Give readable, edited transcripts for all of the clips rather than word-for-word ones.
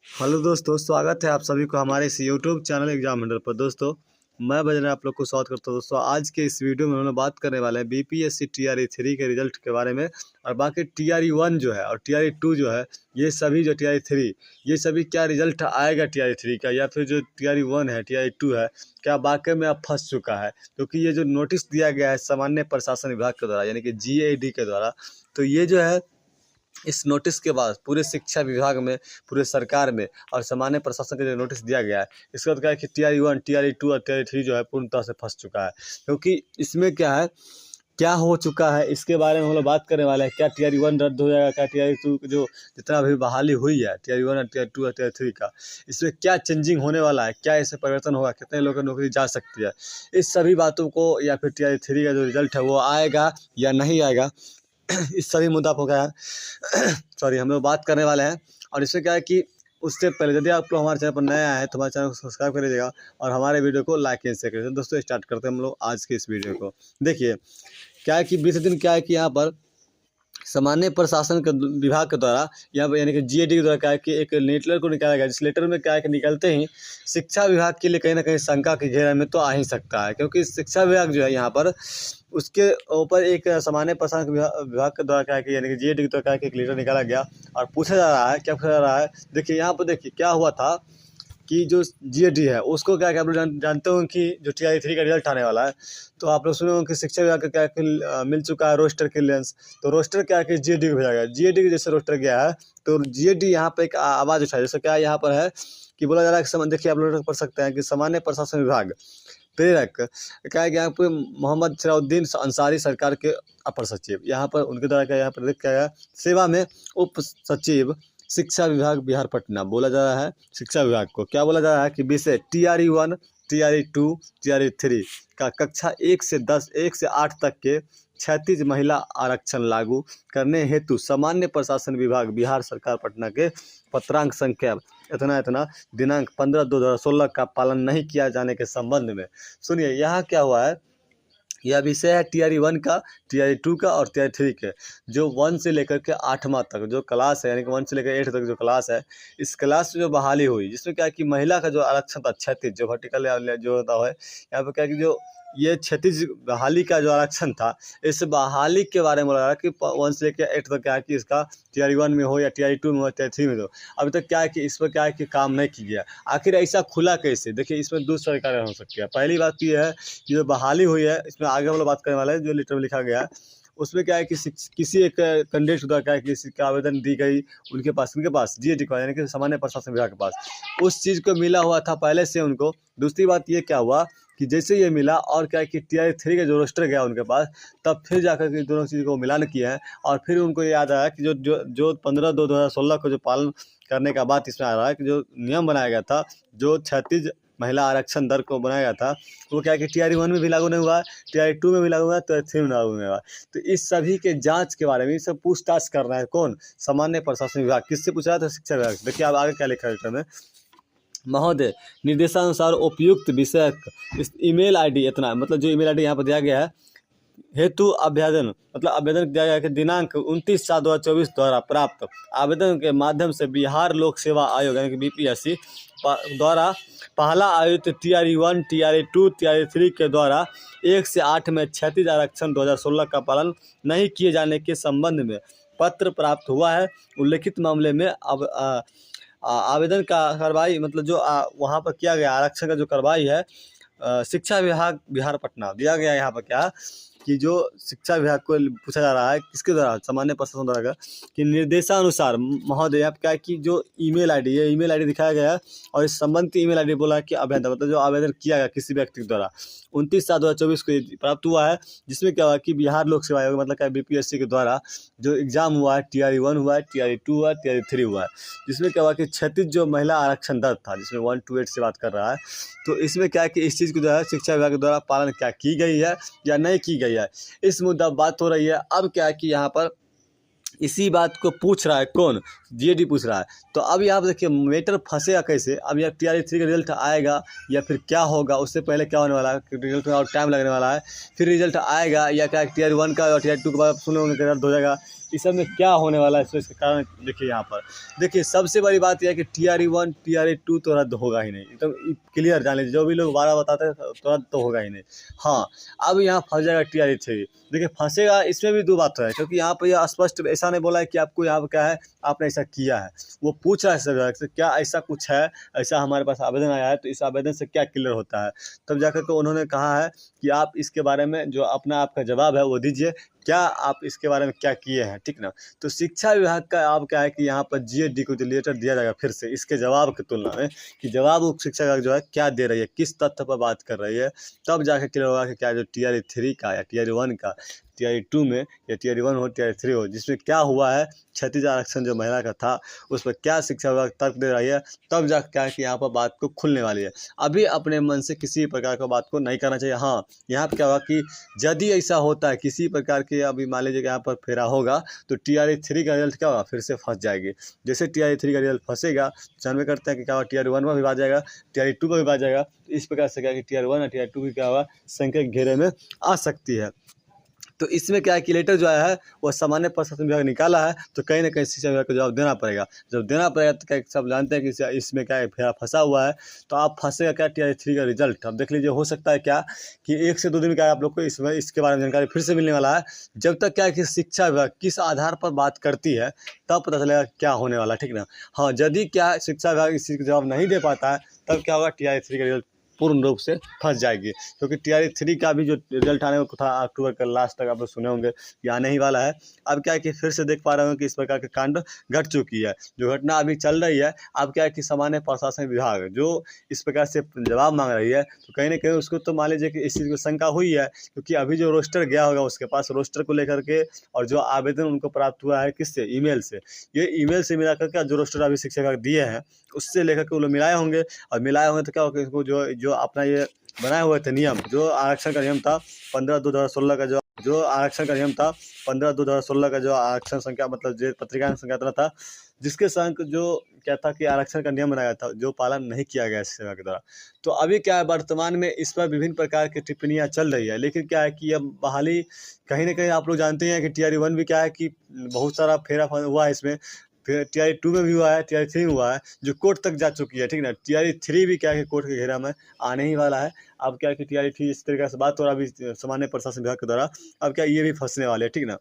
Hello दोस्तों, स्वागत है आप सभी को हमारे इस यूट्यूब चैनल एग्जाम हंटर पर। दोस्तों, मैं बजरंग आप लोग को स्वागत करता हूं। दोस्तों, आज के इस वीडियो में हम लोग बात करने वाले हैं बीपीएससी टीआरई 3 के रिजल्ट के बारे में, और बाकी टीआरई 1 जो है और टीआरई 2 जो है, ये सभी जो टीआरई 3 ये सभी क्या रिजल्ट आएगा टीआरई 3 का, या फिर जो टीआरई 1 है टीआरई 2 है, क्या वाकई में अब फंस चुका है। क्योंकि ये जो नोटिस दिया गया है सामान्य प्रशासन विभाग के द्वारा यानी कि जीएडी के द्वारा, तो ये जो है इस नोटिस के बाद पूरे शिक्षा विभाग में, पूरे सरकार में और सामान्य प्रशासन के जो नोटिस दिया गया है, इसके बाद क्या है कि टीआरई 1, टीआरई 2 और टीआरई 3 जो है पूर्णतः से फंस चुका है। क्योंकि इसमें क्या है, क्या हो चुका है, इसके बारे में हम लोग बात करने वाले हैं। क्या टीआरई 1 रद्द हो जाएगा, क्या टीआरई 2 जो जितना अभी बहाली हुई है टीआरई 1 और टीआरई 2 और टीआरई 3 का, इसमें क्या चेंजिंग होने वाला है, क्या इससे परिवर्तन होगा, कितने लोगों की नौकरी जा सकती है, इस सभी बातों को, या फिर टीआरई 3 का जो रिजल्ट है वो आएगा या नहीं आएगा, इस सभी मुद्दा पर क्या है सॉरी हम लोग बात करने वाले हैं। और इसमें क्या है कि उससे पहले यदि आप लोग हमारे चैनल पर नया है तो हमारे चैनल को सब्सक्राइब कर लीजिएगा और हमारे वीडियो को लाइक एंड शेयर करिए। दोस्तों, स्टार्ट करते हैं हम लोग आज के इस वीडियो को। देखिए, क्या है कि 20 दिन क्या है कि यहाँ पर सामान्य प्रशासन के विभाग के द्वारा यहाँ पर यानी कि जीएडी के द्वारा क्या है कि एक लेटर को निकाला गया, जिस लेटर में क्या है कि निकलते ही शिक्षा विभाग के लिए कहीं ना कहीं शंका के घेरे में तो आ ही सकता है। क्योंकि शिक्षा विभाग जो है यहाँ पर उसके ऊपर एक सामान्य प्रशासन विभाग के द्वारा क्या है कि यानी कि जीएडी के द्वारा क्या है कि एक लेटर निकाला गया और पूछा जा रहा है, क्या पूछा जा रहा है। देखिए यहाँ पर, देखिए क्या हुआ था कि जो जीएडी है उसको क्या आप लोग जानते हो कि जो टीआरई 3 का रिजल्ट आने वाला है, तो आप लोग सुने होंगे कि शिक्षा विभाग का क्या कि मिल चुका है रोस्टर क्लियरेंस। तो रोस्टर क्या है कि जीएडी को भेजा गया, जीएडी के जैसे रोस्टर गया है तो जीएडी यहाँ पे एक आवाज़ उठाई। जैसे क्या यहाँ पर है कि बोला जा रहा है कि देखिए आप लोग पढ़ सकते हैं कि सामान्य प्रशासन विभाग प्रेरक क्या है कि यहाँ पे मोहम्मद सिराउद्दीन अंसारी सरकार के अपर सचिव, यहाँ पर उनके द्वारा क्या यहाँ पर लिखा गया सेवा में उप सचिव शिक्षा विभाग बिहार पटना बोला जा रहा है। शिक्षा विभाग को क्या बोला जा रहा है कि विषय टीआरई 1, टीआरई 2, टीआरई 3 का कक्षा 1 से 10, 1 से 8 तक के 36 महिला आरक्षण लागू करने हेतु सामान्य प्रशासन विभाग बिहार सरकार पटना के पत्रांक संख्या इतना दिनांक 15/2/2016 का पालन नहीं किया जाने के संबंध में। सुनिए, यहाँ क्या हुआ है, यह विषय है टीआरई 1 का, टीआरई 2 का और टीआरई 3 के, जो 1 से लेकर के 8वां तक जो क्लास है, यानी कि 1 से लेकर 8 तक जो क्लास है, इस क्लास में जो बहाली हुई, जिसमें क्या है कि महिला का जो आरक्षण था 36, जो वर्टिकल जो होता है यहाँ पर क्या है कि जो ये 36 बहाली का जो आरक्षण था, इस बहाली के बारे में बोला रहा है कि 1 से लेकर 8 तक क्या है कि इसका टीआरई 1 में हो या टीआरई 2 में हो, टीआरई 3 में हो, अभी तक क्या है कि इस पर क्या है कि काम नहीं किया गया। आखिर ऐसा खुला कैसे? देखिए, इसमें दूसरा कारण हो सकती है। पहली बात ये है कि जो बहाली हुई है, इसमें आगे हम लोग बात करने वाले हैं। जो लेटर में लिखा गया है उसमें क्या है कि किसी एक कैंडिडेट द्वारा क्या है कि किसी का आवेदन दी गई उनके पास जीएडी को, यानी कि सामान्य प्रशासन विभाग के पास उस चीज़ को मिला हुआ था पहले से उनको। दूसरी बात ये क्या हुआ कि जैसे ये मिला और क्या है कि टीआरई 3 का जो रोस्टर गया उनके पास, तब फिर जाकर के दोनों चीज़ को मिलान किया है और फिर उनको याद आया कि जो 15/2/2016 को जो पालन करने का बात इसमें आ रहा है कि जो नियम बनाया गया था, जो 36 महिला आरक्षण दर को बनाया गया था, वो क्या है कि टीआरई 1 में भी लागू नहीं हुआ है, टीआरई 2 में भी लागू हुआ है, टीआरई 3 में लागू नहीं हुआ। तो इस सभी के जांच के बारे में सब पूछताछ कर रहा है कौन? सामान्य प्रशासन विभाग। किससे पूछ रहा था? शिक्षा विभाग। देखिए अब आगे क्या लिखा है में, महोदय निर्देशानुसार उपयुक्त विषय इस ईमेल आईडी, इतना मतलब जो ईमेल आईडी यहाँ पर दिया गया है हेतु आवेदन, मतलब आवेदन दिया गया कि दिनांक 29/7/2024 द्वारा प्राप्त आवेदन के माध्यम से बिहार लोक सेवा आयोग यानी कि बीपीएससी द्वारा पहला आयोजित टीआरई 1, टीआरई 2, टीआरई 3 के द्वारा 1 से 8 में 36 आरक्षण 2016 का पालन नहीं किए जाने के संबंध में पत्र प्राप्त हुआ है। उल्लेखित मामले में अब आवेदन का कार्रवाई, मतलब जो वहाँ पर किया गया आरक्षण का जो कार्रवाई है, शिक्षा विभाग बिहार पटना दिया गया। यहाँ पर क्या कि जो शिक्षा विभाग को पूछा जा रहा है किसके द्वारा? सामान्य प्रशासन द्वारा कि निर्देशानुसार महोदय, आप क्या कि जो ईमेल आईडी, ये ईमेल आईडी दिखाया गया है और इस संबंधित ईमेल आईडी बोला कि आवेदन, मतलब जो आवेदन किया गया किसी व्यक्ति के द्वारा 29/7/2024 को प्राप्त हुआ है, जिसमें क्या हुआ कि बिहार लोक सेवा आयोग मतलब क्या बीपीएससी के द्वारा जो एग्जाम हुआ है, टीआरई 1 हुआ है, टीआरई 2 हुआ है, टीआरई 3 हुआ है, जिसमें क्या हुआ कि 36 जो महिला आरक्षण दर था, जिसमें 1 to 8 से बात कर रहा है, तो इसमें क्या है कि इस चीज़ को जो है शिक्षा विभाग के द्वारा पालन क्या की गई है या नहीं की गई है, इस मुद्दा बात हो रही है। अब क्या है कि यहाँ पर इसी बात को पूछ रहा है कौन? जीएडी पूछ रहा है। तो अब यहाँ पर देखिए मैटर फंसेगा कैसे। अब यह टीआरई 3 का रिजल्ट आएगा या फिर क्या होगा, उससे पहले क्या होने वाला है, रिजल्ट में और टाइम लगने वाला है, फिर रिजल्ट आएगा या क्या टीआरई 1 का और टीआरई 2 के बाद सुने होंगे कि रद्द हो जाएगा, इस सब में क्या होने वाला है, तो इसका कारण देखिए यहाँ पर। देखिए सबसे बड़ी बात यह है कि TRE 1 TRE 2 तो रद्द होगा ही नहीं, एकदम क्लियर जान लीजिए। जो भी लोग 12 बताते हैं तो रद्द तो होगा ही नहीं। हाँ, अब यहाँ फंस जाएगा TRE 3। देखिए फंसेगा, इसमें भी दो बात है, क्योंकि यहाँ पर यह स्पष्ट ऐसा नहीं बोला है कि आपको यहाँ पर क्या है, आपने ऐसा किया है। वो पूछ रहा है सब क्या ऐसा कुछ है, ऐसा हमारे पास आवेदन आया है, तो इस आवेदन से क्या क्लियर होता है। तब जाकर के उन्होंने कहा है कि आप इसके बारे में जो अपना आपका जवाब है वो दीजिए, क्या आप इसके बारे में क्या किए हैं, ठीक ना। तो शिक्षा विभाग का आप क्या है कि यहाँ पर GAD को जो लेटर दिया जाएगा फिर से इसके जवाब की तुलना में, कि जवाब उप शिक्षा विभाग जो है क्या दे रही है, किस तथ्य पर बात कर रही है, तब जाकर क्लियर होगा कि क्या जो TRE 3 का या TRE 1 का, TRE 2 में या TRE 1 हो TRE 3 हो, जिसमें क्या हुआ है, क्षतिज आरक्षण जो महिला का था उस पर क्या शिक्षा विभाग तर्क दे रही है, तब जाकर क्या है कि यहाँ पर बात को खुलने वाली है। अभी अपने मन से किसी प्रकार का बात को नहीं करना चाहिए। हाँ, यहाँ पर क्या होगा कि यदि ऐसा होता है किसी प्रकार के, अभी मान लीजिए कि यहाँ पर फेरा होगा, तो TRE 3 का रिजल्ट क्या होगा, फिर से फंस जाएगी। जैसे TRE 3 का रिजल्ट फंसेगा, जानवे करते हैं कि क्या होगा, TRE 1 में भी आ जाएगा, TRE 2 में भी आ जाएगा। इस प्रकार से क्या है कि TRE 1 और TRE 2 की क्या होगा, संख्या के घेरे में आ सकती है। तो इसमें क्या है कि लेटर जो आया है वो सामान्य प्रशासन विभाग निकाला है, तो कहीं ना कहीं शिक्षा विभाग को जवाब देना पड़ेगा। जब देना पड़ेगा तो क्या सब जानते हैं कि इसमें क्या है, फंसा हुआ है। तो आप फंसेगा क्या, TRE 3 का रिजल्ट अब देख लीजिए। हो सकता है क्या कि 1 से 2 दिन में क्या आप लोग को इसमें इसके बारे में जानकारी फिर से मिलने वाला है। जब तक क्या है कि शिक्षा विभाग किस आधार पर बात करती है तब पता चलेगा क्या होने वाला, ठीक ना। हाँ, यदि क्या शिक्षा विभाग इस चीज़ का जवाब नहीं दे पाता है, तब क्या होगा, TRE 3 का रिजल्ट पूर्ण रूप से फंस जाएगी। क्योंकि TRE 3 का भी जो रिजल्ट आने को था अक्टूबर के लास्ट तक, आप लोग सुने होंगे कि आने ही वाला है। अब क्या है कि फिर से देख पा रहे हो कि इस प्रकार के कांड घट चुकी है। जो घटना अभी चल रही है, अब क्या है कि सामान्य प्रशासन विभाग जो इस प्रकार से जवाब मांग रही है, तो कहीं ना कहीं उसको तो मान लीजिए कि इस चीज़ को शंका हुई है, क्योंकि अभी जो रोस्टर गया होगा उसके पास, रोस्टर को लेकर के और जो आवेदन उनको प्राप्त हुआ है किससे, ईमेल से, ये ईमेल से मिला करके जो रोस्टर अभी शिक्षा विभाग दिए हैं उससे लेकर के वो लोग मिलाए होंगे। और मिलाए होंगे तो क्या होगा, इसको जो अपना ये बनाए हुए थे नियम, जो आरक्षण का नियम था 15/2/2016 का, जो आरक्षण का नियम था 15/2/2016 का, जो आरक्षण संख्या मतलब जो पत्रिका संख्या था, जिसके संग जो क्या था कि आरक्षण का नियम बनाया था, जो पालन नहीं किया गया शिक्षा विभाग के द्वारा। तो अभी क्या है, वर्तमान में इस पर विभिन्न प्रकार की टिप्पणियां चल रही है। लेकिन क्या है कि अब बहाली कहीं ना कहीं आप लोग जानते हैं कि TRE 1 भी क्या है कि बहुत सारा फेरा हुआ है इसमें, फिर TRE 2 में भी हुआ है, TRE 3 में हुआ है, जो कोर्ट तक जा चुकी है, ठीक ना। TRE 3 भी क्या है कि कोर्ट के घेरा में आने ही वाला है। अब क्या है कि TRE 3 इस तरीके से बात हो रहा है अभी सामान्य प्रशासन विभाग के द्वारा, अब क्या ये भी फंसने वाले हैं, ठीक ना।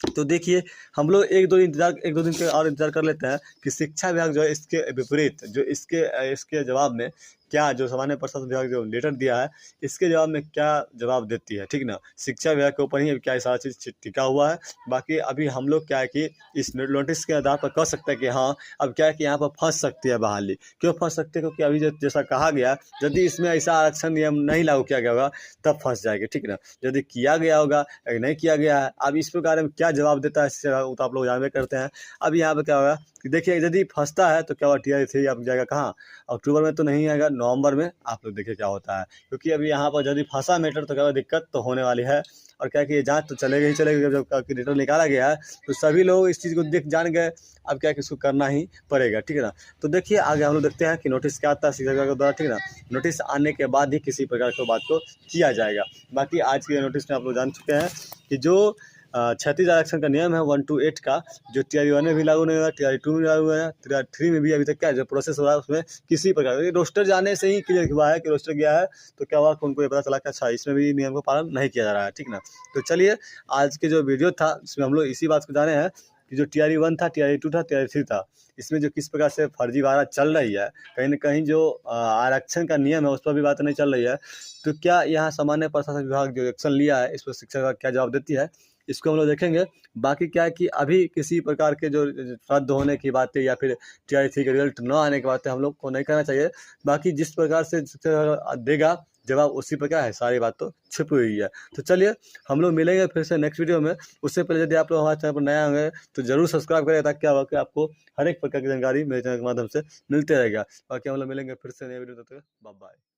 तो देखिए हम लोग एक दो दिन के और इंतजार कर लेते हैं कि शिक्षा विभाग जो है इसके विपरीत, जो इसके जवाब में क्या, जो सामान्य प्रशासन विभाग जो लेटर दिया है इसके जवाब में क्या जवाब देती है, ठीक ना। शिक्षा विभाग के ऊपर ही क्या सारा चीज़ टिका हुआ है। बाकी अभी हम लोग क्या है कि इस नोटिस के आधार पर कह सकते हैं कि हाँ, अब क्या है कि यहाँ पर फंस सकती है बहाली। क्यों फंस सकते हैं, क्योंकि अभी जैसा कहा गया, यदि इसमें ऐसा आरक्षण नियम नहीं लागू किया गया होगा तब फंस जाएगी, ठीक ना। यदि किया गया होगा, नहीं किया गया है, अब इस प्रकार में क्या जवाब देता है वो तो आप लोग जानवे करते हैं। अब यहाँ पर क्या होगा कि देखिए, यदि फंसता है तो क्या होगा, TRE 3 आप जाएगा कहाँ, अक्टूबर में तो नहीं आएगा, नवंबर में। आप लोग देखिए क्या होता है, क्योंकि अभी यहाँ पर यदि फंसा मैटर तो क्या दिक्कत तो होने वाली है। और क्या कि ये जांच तो चलेगी ही चलेगी। जब लेटर निकाला गया है तो सभी लोग इस चीज़ को देख जान गए, अब क्या कि इसको करना ही पड़ेगा, ठीक है ना। तो देखिए आगे हम लोग देखते हैं कि नोटिस क्या आता है शिक्षा विभाग के द्वारा, ठीक है ना। नोटिस आने के बाद ही किसी प्रकार की बात को किया जाएगा। बाकी आज के नोटिस में आप लोग जान चुके हैं कि जो क्षैतिज आरक्षण का नियम है 1 to 8 का, जो TRE 1 में भी लागू नहीं हुआ, TRE 2 में लागू हुआ है, TRE 3 में भी अभी तक क्या जो प्रोसेस हो रहा है उसमें किसी प्रकार रोस्टर जाने से ही क्लियर हुआ है कि रोस्टर गया है, तो क्या हुआ कि उनको ये पता चला कि अच्छा इसमें भी नियम का पालन नहीं किया जा रहा है, ठीक ना। तो चलिए आज के जो वीडियो था इसमें हम लोग इसी बात को जाने हैं कि जो TRE 1 था, TRE 2 था, TRE 3 था, इसमें जो किस प्रकार से फर्जीवाड़ा चल रही है, कहीं ना कहीं जो आरक्षण का नियम है उस पर भी बात नहीं चल रही है। तो क्या यहाँ सामान्य प्रशासन विभाग जो एक्शन लिया है इस पर शिक्षा विभाग क्या जवाब देती है, इसको हम लोग देखेंगे। बाकी क्या है कि अभी किसी प्रकार के जो रद्द होने की बातें या फिर TRE 3 के रिजल्ट न आने की बातें हम लोग को नहीं करना चाहिए। बाकी जिस प्रकार से देगा जवाब उसी पर क्या है, सारी बात तो छिपी हुई है। तो चलिए हम लोग मिलेंगे फिर से नेक्स्ट वीडियो में। उससे पहले यदि आप लोग हमारे चैनल पर नया होंगे तो जरूर सब्सक्राइब करें, ताकि क्या होगा कि आपको हर एक प्रकार की जानकारी मेरे चैनल के माध्यम से मिलते रहेगा। बाकी हम लोग मिलेंगे फिर से नए वीडियो, तब तक बाय बाय।